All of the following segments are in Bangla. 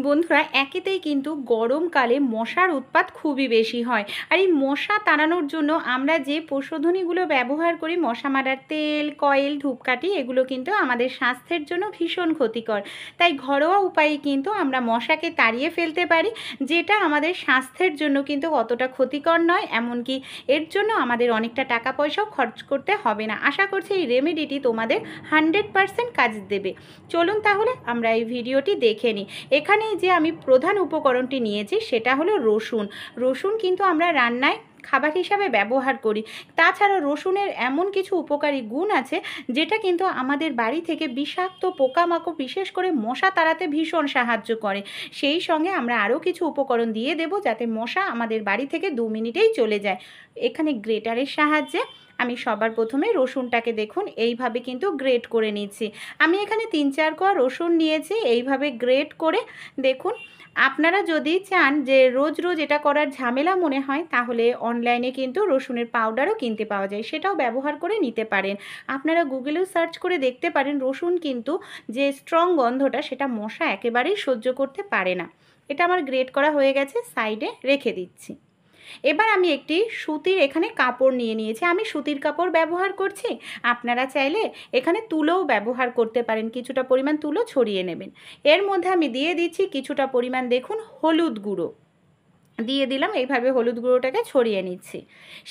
বন্ধুরা, একেতেই কিন্তু গরমকালে মশার উৎপাত খুবই বেশি হয়। আর এই মশা তাড়ানোর জন্য আমরা যে প্রসাধনীগুলো ব্যবহার করি, মশা মারার তেল, কয়েল, ধূপকাঠি, এগুলো কিন্তু আমাদের স্বাস্থ্যের জন্য ভীষণ ক্ষতিকর। তাই ঘরোয়া উপায়ে কিন্তু আমরা মশাকে তাড়িয়ে ফেলতে পারি, যেটা আমাদের স্বাস্থ্যের জন্য কিন্তু অতটা ক্ষতিকর নয়। এমনকি এর জন্য আমাদের অনেকটা টাকা পয়সাও খরচ করতে হবে না। আশা করছি এই রেমেডিটি তোমাদের 100% কাজ দেবে। চলুন তাহলে আমরা এই ভিডিওটি দেখে নিই। এখানে যে আমি প্রধান উপকরণটি নিয়েছি সেটা হলো রসুন। রসুন কিন্তু আমরা রান্নায় খাবার হিসাবে ব্যবহার করি। তাছাড়া রসুনের এমন কিছু উপকারী গুণ আছে যেটা কিন্তু আমাদের বাড়ি থেকে বিষাক্ত পোকামাকড়, বিশেষ করে মশা তাড়াতে ভীষণ সাহায্য করে। সেই সঙ্গে আমরা আরও কিছু উপকরণ দিয়ে দেব যাতে মশা আমাদের বাড়ি থেকে 2 মিনিটেই চলে যায়। এখানে গ্রেটারের সাহায্যে আমি সবার প্রথমে রসুনটাকে দেখুন এইভাবে কিন্তু গ্রেট করে নিচ্ছি। আমি এখানে 3-4 কোয়া রসুন নিয়েছি। এইভাবে গ্রেট করে দেখুন, আপনারা যদি চান যে রোজ রোজ এটা করার ঝামেলা মনে হয়, তাহলে অনলাইনে কিন্তু রসুনের পাউডারও কিনতে পাওয়া যায়, সেটাও ব্যবহার করে নিতে পারেন। আপনারা গুগলেও সার্চ করে দেখতে পারেন। রসুন কিন্তু যে স্ট্রং গন্ধটা, সেটা মশা একেবারেই সহ্য করতে পারে না। এটা আমার গ্রেট করা হয়ে গেছে, সাইডে রেখে দিচ্ছি। এবার আমি একটি সুতির এখানে কাপড় নিয়ে নিয়েছি। আমি সুতির কাপড় ব্যবহার করছি। আপনারা চাইলে এখানে তুলোও ব্যবহার করতে পারেন। কিছুটা পরিমাণ তুলো ছড়িয়ে নেবেন। এর মধ্যে আমি দিয়ে দিচ্ছি কিছুটা পরিমাণ, দেখুন, হলুদ গুঁড়ো দিয়ে দিলাম। এইভাবে হলুদ গুঁড়োটাকে ছড়িয়ে নিচ্ছি।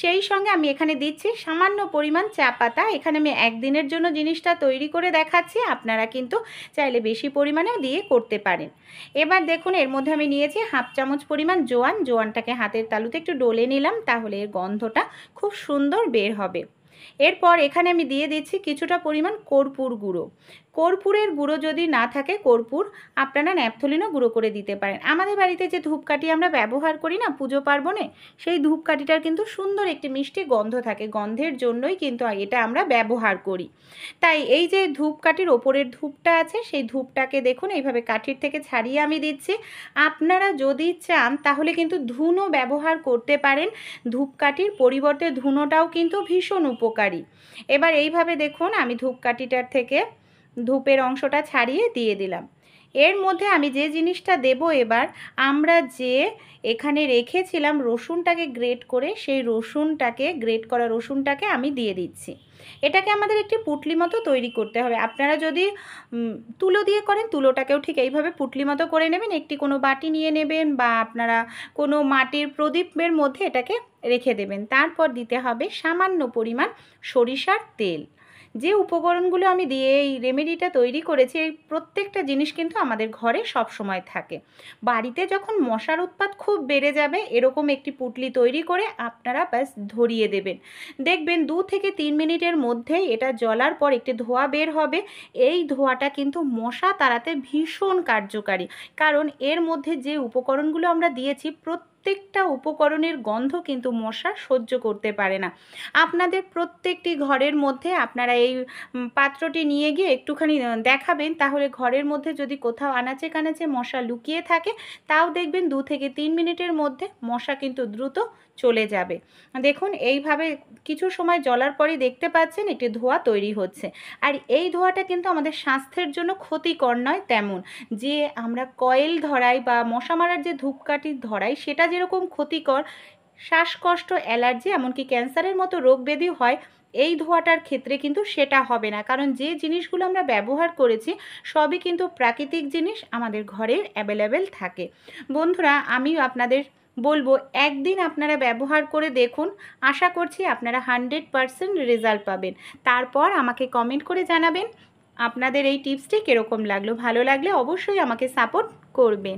সেই সঙ্গে আমি এখানে দিচ্ছি সামান্য পরিমাণ চা পাতা। এখানে আমি একদিনের জন্য জিনিসটা তৈরি করে দেখাচ্ছি, আপনারা কিন্তু চাইলে বেশি পরিমাণেও দিয়ে করতে পারেন। এবার দেখুন, এর মধ্যে আমি নিয়েছি 1/2 চামচ পরিমাণ জোয়ান। জোয়ানটাকে হাতের তালুতে একটু ডলে নিলাম, তাহলে এর গন্ধটা খুব সুন্দর বের হবে। এরপর এখানে আমি দিয়ে দিচ্ছি কিছুটা পরিমাণ কর্পূর গুঁড়ো। কর্পূরের গুঁড়ো যদি না থাকে, কর্পূর আপনারা ন্যাপথলিনও গুঁড়ো করে দিতে পারেন। আমাদের বাড়িতে যে ধূপকাঠি আমরা ব্যবহার করি না পুজো পার্বণে, সেই ধূপকাঠিটার কিন্তু সুন্দর একটি মিষ্টি গন্ধ থাকে। গন্ধের জন্যই কিন্তু এটা আমরা ব্যবহার করি। তাই এই যে ধূপকাঠির ওপরের ধূপটা আছে, সেই ধূপটাকে দেখুন এইভাবে কাঠির থেকে ছাড়িয়ে আমি দিচ্ছি। আপনারা যদি চান তাহলে কিন্তু ধুনো ব্যবহার করতে পারেন। ধূপকাঠির পরিবর্তে ধুনোটাও কিন্তু ভীষণ উপকারী। এবার এইভাবে দেখুন আমি ধূপকাঠিটার থেকে ধূপের অংশটা ছাড়িয়ে দিয়ে দিলাম। এর মধ্যে আমি যে জিনিসটা দেব এবার, আমরা যে এখানে রেখেছিলাম রসুনটাকে গ্রেট করে, সেই গ্রেট করা রসুনটাকে আমি দিয়ে দিচ্ছি। এটাকে আমাদের একটি পুটলি মতো তৈরি করতে হবে। আপনারা যদি তুলো দিয়ে করেন, তুলোটাকেও ঠিক এইভাবে পুটলি মতো করে নেবেন। একটি কোনো বাটি নিয়ে নেবেন বা আপনারা কোনো মাটির প্রদীপের মধ্যে এটাকে রেখে দেবেন। তারপর দিতে হবে সামান্য পরিমাণ সরিষার তেল। যে উপকরণগুলো আমি দিয়ে এই রেমেডিটা তৈরি করেছি, এই প্রত্যেকটা জিনিস কিন্তু আমাদের ঘরে সব সময় থাকে। বাড়িতে যখন মশার উৎপাত খুব বেড়ে যাবে, এরকম একটি পুটলি তৈরি করে আপনারা ব্যাস ধরিয়ে দেবেন। দেখবেন 2 থেকে 3 মিনিটের মধ্যেই এটা জ্বলার পর একটি ধোঁয়া বের হবে। এই ধোঁয়াটা কিন্তু মশা তাড়াতে ভীষণ কার্যকারী, কারণ এর মধ্যে যে উপকরণগুলো আমরা দিয়েছি, প্রত্যেকটা উপকরণের গন্ধ কিন্তু মশা সহ্য করতে পারে না। আপনাদের প্রত্যেকটি ঘরের মধ্যে আপনারা এই পাত্রটি নিয়ে গিয়ে একটুখানি দেখাবেন, তাহলে ঘরের মধ্যে যদি কোথাও আনাচে কানাচে মশা লুকিয়ে থাকে, তাও দেখবেন 2 থেকে 3 মিনিটের মধ্যে মশা কিন্তু দ্রুত চলে যাবে। দেখুন এইভাবে কিছু সময় জ্বলার পরই দেখতে পাচ্ছেন একটি ধোঁয়া তৈরি হচ্ছে। আর এই ধোঁয়াটা কিন্তু আমাদের স্বাস্থ্যের জন্য ক্ষতিকর নয় তেমন। যে আমরা কয়েল ধরাই বা মশা মারার যে ধূপকাঠি ধরাই, সেটা যেরকম ক্ষতিকর, শ্বাসকষ্ট, অ্যালার্জি, এমনকি ক্যান্সারের মতো রোগ ব্যাধি হয়, এই ধোঁয়াটার ক্ষেত্রে কিন্তু সেটা হবে না। কারণ যে জিনিসগুলো আমরা ব্যবহার করেছি সবই কিন্তু প্রাকৃতিক জিনিস, আমাদের ঘরে অ্যাভেলেবেল থাকে। বন্ধুরা, আমি আপনাদের বলবো একদিন আপনারা ব্যবহার করে দেখুন। আশা করছি আপনারা 100% রেজাল্ট পাবেন। তারপর আমাকে কমেন্ট করে জানাবেন আপনাদের এই টিপসটি কীরকম লাগলো। ভালো লাগলে অবশ্যই আমাকে সাপোর্ট করবেন।